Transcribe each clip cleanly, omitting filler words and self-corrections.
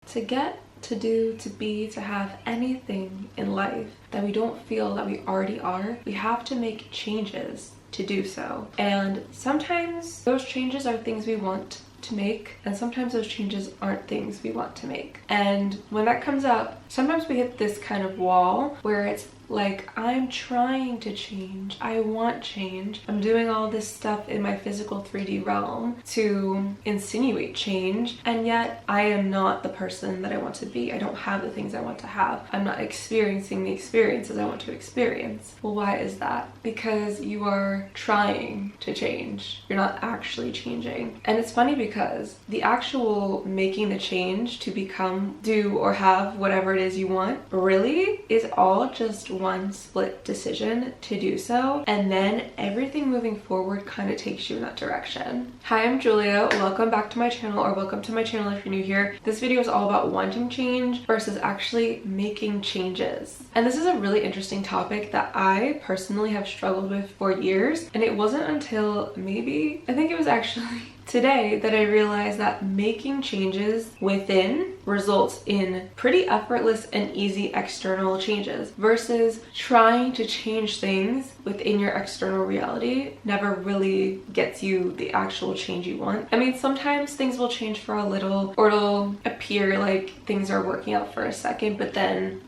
To get, to do, to be, to have anything in life that we don't feel that we already are, we have to make changes to do so. And sometimes those changes are things we want to make, and sometimes those changes aren't things we want to make. And when that comes up, sometimes we hit this kind of wall where it's like, I'm trying to change, I want change, I'm doing all this stuff in my physical 3D realm to insinuate change, and yet I am not the person that I want to be. I don't have the things I want to have. I'm not experiencing the experiences I want to experience. Well, why is that? Because you are trying to change. You're not actually changing. And it's funny because the actual making the change to become, do, or have whatever it is you want really is all just one split decision to do so, and then everything moving forward kind of takes you in that direction. Hi, I'm Julia. Welcome back to my channel, or welcome to my channel if you're new here. This video is all about wanting change versus actually making changes. And this is a really interesting topic that I personally have struggled with for years, and it wasn't until maybe, I think it was actually today that I realized that making changes within results in pretty effortless and easy external changes versus trying to change things within your external reality never really gets you the actual change you want. I mean, sometimes things will change for a little, or it'll appear like things are working out for a second, but then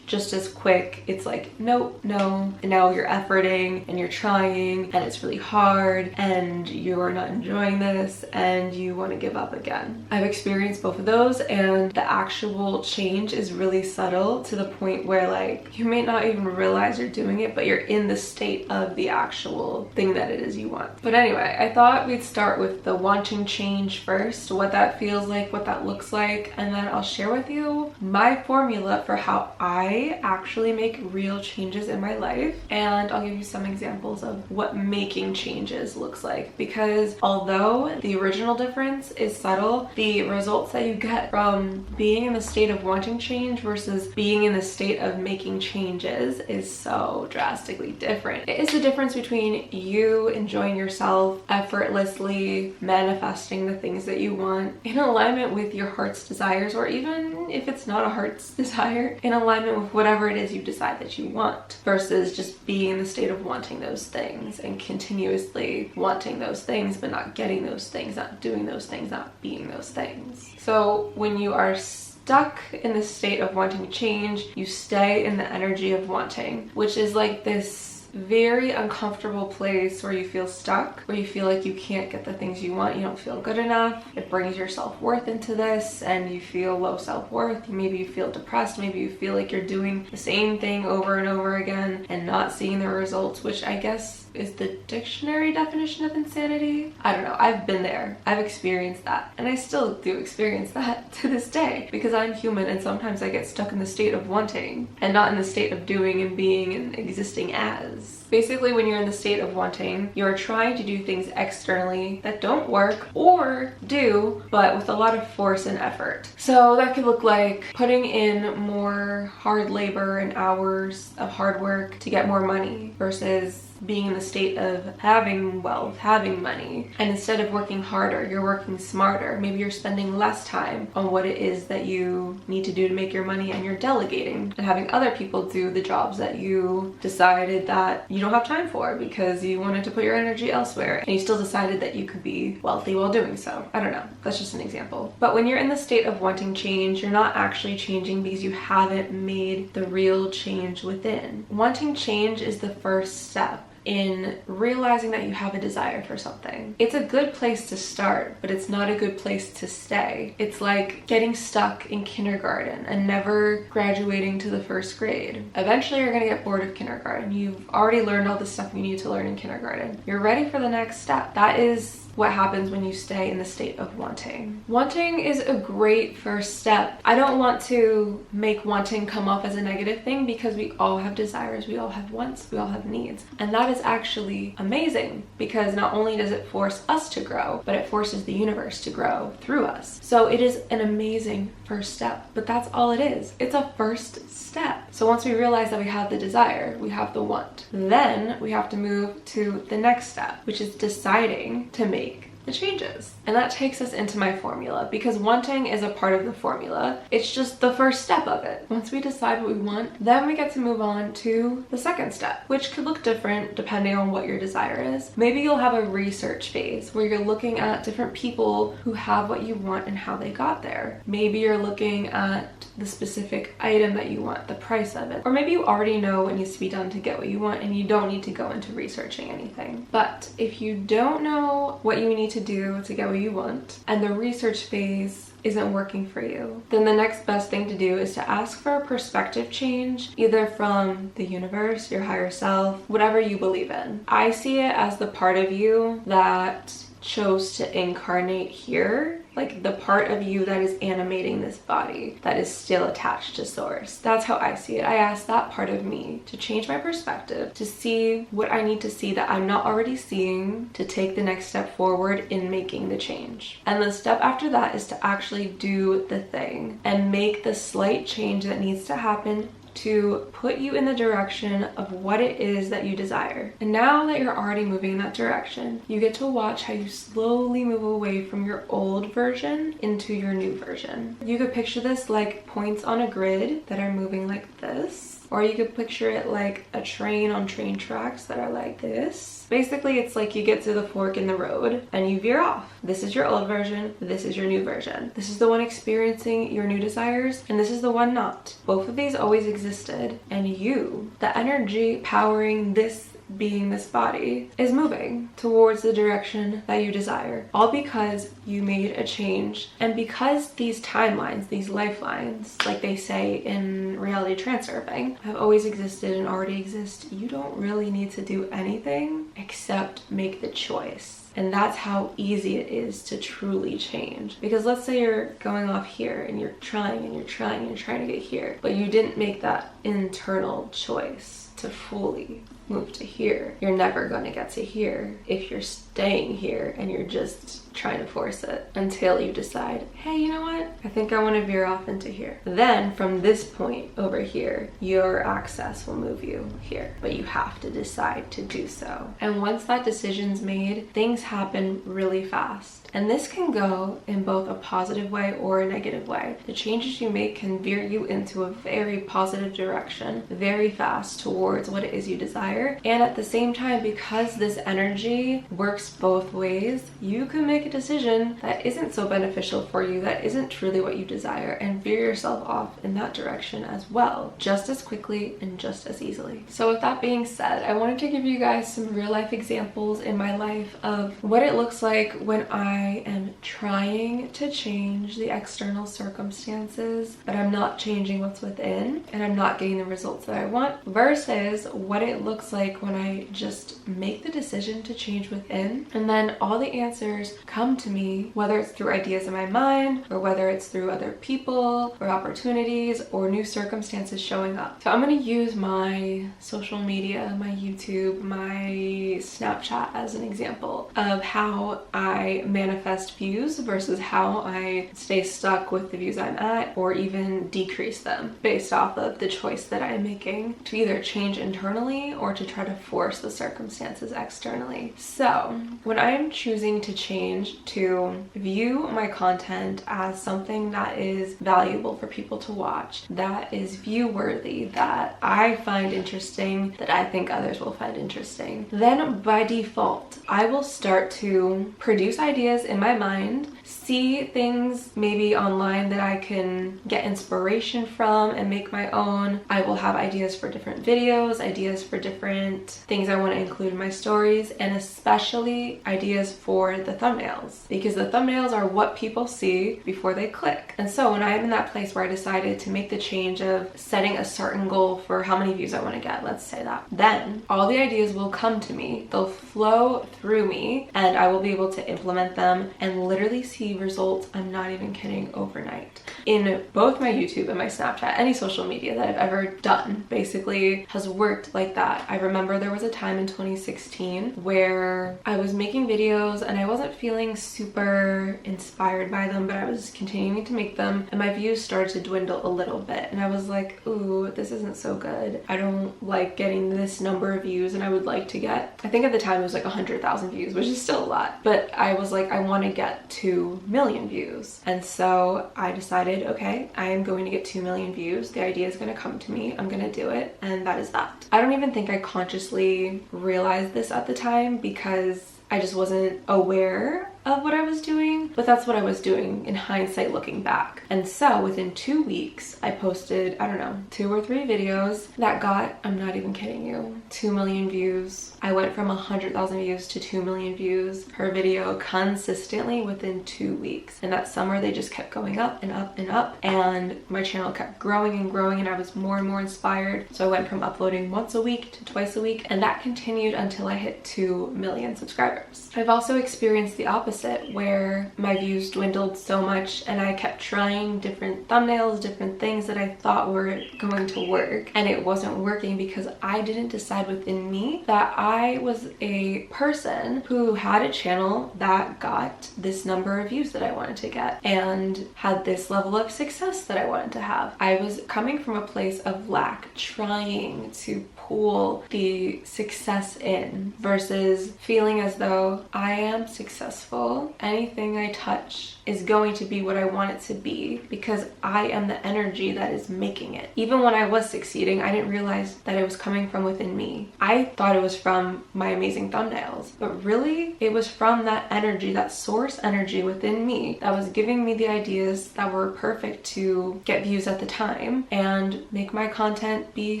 just as quick, it's like, nope, no, and now you're efforting and you're trying and it's really hard and you're not enjoying this and you want to give up again. I've experienced both of those, and the actual change is really subtle to the point where like you may not even realize you're doing it, but you're in the state of the actual thing that it is you want. But anyway, I thought we'd start with the wanting change first, what that feels like, what that looks like, and then I'll share with you my formula for how I actually make real changes in my life, and I'll give you some examples of what making changes looks like, because although the original difference is subtle, the results that you get from being in the state of wanting change versus being in the state of making changes is so drastically different. It is the difference between you enjoying yourself effortlessly, manifesting the things that you want in alignment with your heart's desires, or even if it's not a heart's desire, in alignment with whatever it is you decide that you want, versus just being in the state of wanting those things and continuously wanting those things but not getting those things, not doing those things, not being those things. So when you are stuck in the state of wanting change, you stay in the energy of wanting, which is like this very uncomfortable place where you feel stuck, where you feel like you can't get the things you want, you don't feel good enough. It brings your self-worth into this, and you feel low self-worth. Maybe you feel depressed, maybe you feel like you're doing the same thing over and over again and not seeing the results, which I guess is the dictionary definition of insanity. I don't know, I've been there, I've experienced that, and I still do experience that to this day, because I'm human and sometimes I get stuck in the state of wanting and not in the state of doing and being and existing as. Basically, when you're in the state of wanting, you're trying to do things externally that don't work, or do, but with a lot of force and effort. So that could look like putting in more hard labor and hours of hard work to get more money versus being in the state of having wealth, having money, and instead of working harder, you're working smarter. Maybe you're spending less time on what it is that you need to do to make your money, and you're delegating and having other people do the jobs that you decided that you don't have time for because you wanted to put your energy elsewhere, and you still decided that you could be wealthy while doing so. I don't know, that's just an example. But when you're in the state of wanting change, you're not actually changing because you haven't made the real change within. Wanting change is the first step in realizing that you have a desire for something. It's a good place to start, but it's not a good place to stay. It's like getting stuck in kindergarten and never graduating to the first grade. Eventually you're gonna get bored of kindergarten. You've already learned all the stuff you need to learn in kindergarten. You're ready for the next step. That is what happens when you stay in the state of wanting. Wanting is a great first step. I don't want to make wanting come off as a negative thing, because we all have desires, we all have wants, we all have needs. And that is actually amazing, because not only does it force us to grow, but it forces the universe to grow through us. So it is an amazing first step, but that's all it is. It's a first step. So once we realize that we have the desire, we have the want, then we have to move to the next step, which is deciding to make the changes. And that takes us into my formula, because wanting is a part of the formula. It's just the first step of it. Once we decide what we want, then we get to move on to the second step, which could look different depending on what your desire is. Maybe you'll have a research phase where you're looking at different people who have what you want and how they got there. Maybe you're looking at the specific item that you want, the price of it. Or maybe you already know what needs to be done to get what you want and you don't need to go into researching anything. But if you don't know what you need to do to get what you want and the research phase isn't working for you, then the next best thing to do is to ask for a perspective change, either from the universe, your higher self, whatever you believe in. I see it as the part of you that chose to incarnate here, like the part of you that is animating this body, that is still attached to source. That's how I see it. I ask that part of me to change my perspective, to see what I need to see that I'm not already seeing, to take the next step forward in making the change. And the step after that is to actually do the thing and make the slight change that needs to happen to put you in the direction of what it is that you desire. And now that you're already moving in that direction, you get to watch how you slowly move away from your old version into your new version. You could picture this like points on a grid that are moving like this. Or you could picture it like a train on train tracks that are like this. Basically, it's like you get to the fork in the road and you veer off. This is your old version, this is your new version. This is the one experiencing your new desires, and this is the one not. Both of these always existed, and you, the energy powering this being, this body, is moving towards the direction that you desire, all because you made a change. And because these timelines, these lifelines, like they say in reality transurfing, have always existed and already exist, you don't really need to do anything except make the choice. And that's how easy it is to truly change. Because let's say you're going off here and you're trying and you're trying and you're trying to get here, but you didn't make that internal choice to fully move to here. You're never going to get to here if you're staying here and you're just trying to force it until you decide, hey, you know what? I think I want to veer off into here. Then from this point over here, your access will move you here, but you have to decide to do so. And once that decision's made, things happen really fast. And this can go in both a positive way or a negative way. The changes you make can veer you into a very positive direction very fast towards what it is you desire. And at the same time, because this energy works both ways, you can make a decision that isn't so beneficial for you, that isn't truly what you desire, and veer yourself off in that direction as well, just as quickly and just as easily. So with that being said, I wanted to give you guys some real life examples in my life of what it looks like when I am trying to change the external circumstances, but I'm not changing what's within and I'm not getting the results that I want, versus what it looks like when I just make the decision to change within, and then all the answers come to me, whether it's through ideas in my mind or whether it's through other people or opportunities or new circumstances showing up. So I'm going to use my social media, my YouTube, my Snapchat as an example of how I manifest views versus how I stay stuck with the views I'm at, or even decrease them based off of the choice that I'm making to either change internally or to try to force the circumstances externally. So when I'm choosing to change to view my content as something that is valuable for people to watch, that is view worthy, that I find interesting, that I think others will find interesting, then by default I will start to produce ideas in my mind, see things maybe online that I can get inspiration from and make my own. I will have ideas for different videos, ideas for different things I want to include in my stories, and especially ideas for the thumbnails, because the thumbnails are what people see before they click. And so when I'm in that place where I decided to make the change of setting a certain goal for how many views I want to get, let's say that, then all the ideas will come to me, they'll flow through me, and I will be able to implement them and literally see results, I'm not even kidding, overnight. In both my YouTube and my Snapchat, any social media that I've ever done basically has worked like that. I remember there was a time in 2016 where I was making videos and I wasn't feeling super inspired by them, but I was continuing to make them, and my views started to dwindle a little bit, and I was like, ooh, this isn't so good. I don't like getting this number of views, and I would like to get, I think at the time it was like 100,000 views, which is still a lot, but I was like, I want to get 2 million views. And so I decided, okay, I am going to get 2 million views. The idea is going to come to me. I'm going to do it. And that is that. I don't even think I consciously realized this at the time because I just wasn't aware of what I was doing, but that's what I was doing in hindsight looking back. And so within 2 weeks, I posted, I don't know, 2 or 3 videos that got, I'm not even kidding you, 2 million views. I went from 100,000 views to 2 million views per video consistently within 2 weeks. And that summer, they just kept going up and up and up. And my channel kept growing and growing, and I was more and more inspired. So I went from uploading once a week to twice a week, and that continued until I hit 2 million subscribers. I've also experienced the opposite, where my views dwindled so much and I kept trying different thumbnails, different things that I thought were going to work, and it wasn't working because I didn't decide within me that I was a person who had a channel that got this number of views that I wanted to get and had this level of success that I wanted to have. I was coming from a place of lack, trying to pull the success in versus feeling as though I am successful. Anything I touch is going to be what I want it to be because I am the energy that is making it. Even when I was succeeding, I didn't realize that it was coming from within me. I thought it was from my amazing thumbnails, but really it was from that energy, that source energy within me that was giving me the ideas that were perfect to get views at the time and make my content be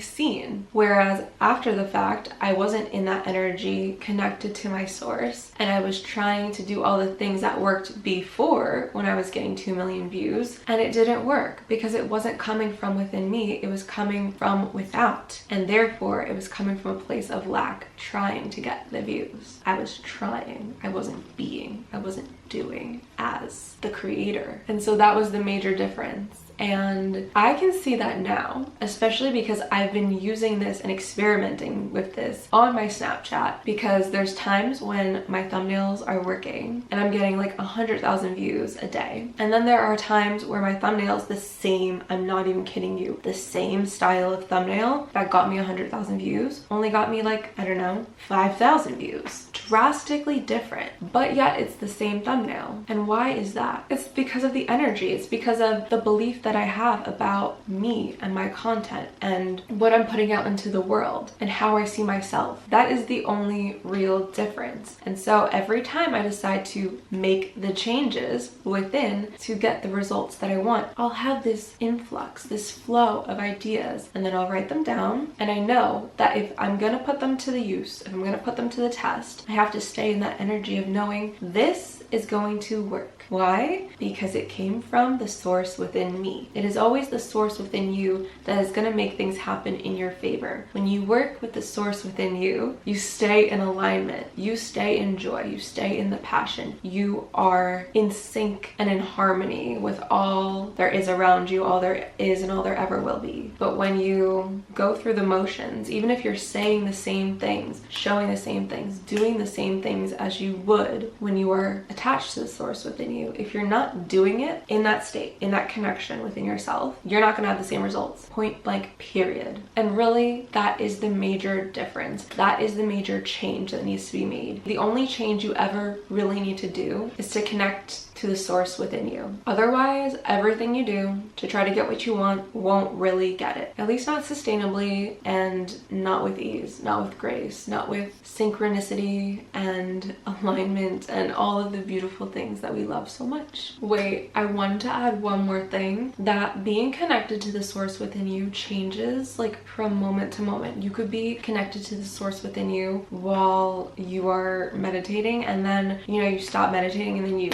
seen. Whereas after the fact, I wasn't in that energy connected to my source, and I was trying to do all the things that worked before when I was getting 2 million views, and it didn't work because it wasn't coming from within me, it was coming from without, and therefore it was coming from a place of lack, trying to get the views. I was trying, I wasn't being, I wasn't doing as the creator. And so that was the major difference. And I can see that now, especially because I've been using this and experimenting with this on my Snapchat, because there's times when my thumbnails are working and I'm getting like 100,000 views a day. And then there are times where my thumbnails, the same, I'm not even kidding you, the same style of thumbnail that got me 100,000 views only got me like, I don't know, 5,000 views. Drastically different, but yet it's the same thumbnail. And why is that? It's because of the energy. It's because of the belief that I have about me and my content and what I'm putting out into the world and how I see myself. That is the only real difference. And so every time I decide to make the changes within to get the results that I want, I'll have this influx, this flow of ideas, and then I'll write them down. And I know that if I'm gonna put them to the use, if I'm gonna put them to the test, I have to stay in that energy of knowing this is going to work. Why? Because it came from the source within me. It is always the source within you that is going to make things happen in your favor. When you work with the source within you, you stay in alignment, you stay in joy, you stay in the passion, you are in sync and in harmony with all there is around you, all there is and all there ever will be. But when you go through the motions, even if you're saying the same things, showing the same things, doing the same things as you would when you are attached to the source within you, if you're not doing it in that state, in that connection within yourself, you're not going to have the same results. Point blank, period. And really, that is the major difference. That is the major change that needs to be made. The only change you ever really need to do is to connect to the source within you. Otherwise, everything you do to try to get what you want won't really get it. At least not sustainably and not with ease, not with grace, not with synchronicity and alignment and all of the beautiful things that we love so much. Wait, I wanted to add one more thing, that being connected to the source within you changes like from moment to moment. You could be connected to the source within you while you are meditating, and then, you know, you stop meditating and then you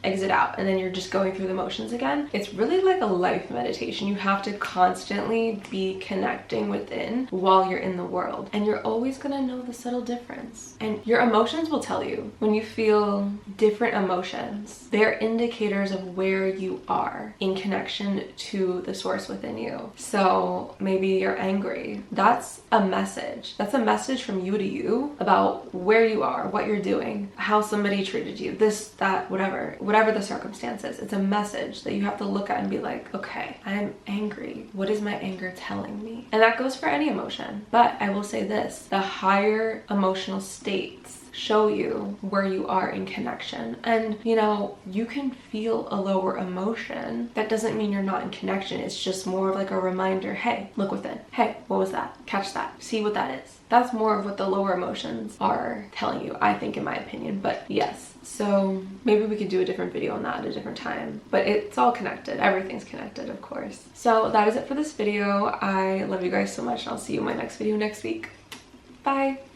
exit out, and then you're just going through the motions again. It's really like a life meditation. You have to constantly be connecting within while you're in the world, and you're always gonna know the subtle difference. And your emotions will tell you when you feel different emotions. They're indicators of where you are in connection to the source within you. So maybe you're angry. That's a message. That's a message from you to you about where you are, what you're doing, how somebody treated you, this, that, whatever the circumstances. It's a message that you have to look at and be like, okay, I'm angry. What is my anger telling me? And that goes for any emotion. But I will say this, the higher emotional states show you where you are in connection. And you know, you can feel a lower emotion. That doesn't mean you're not in connection. It's just more of like a reminder, hey, look within. Hey, what was that? Catch that. See what that is. That's more of what the lower emotions are telling you, I think, in my opinion. But yes, so maybe we could do a different video on that at a different time. But it's all connected. Everything's connected, of course. So that is it for this video. I love you guys so much, and I'll see you in my next video next week. Bye.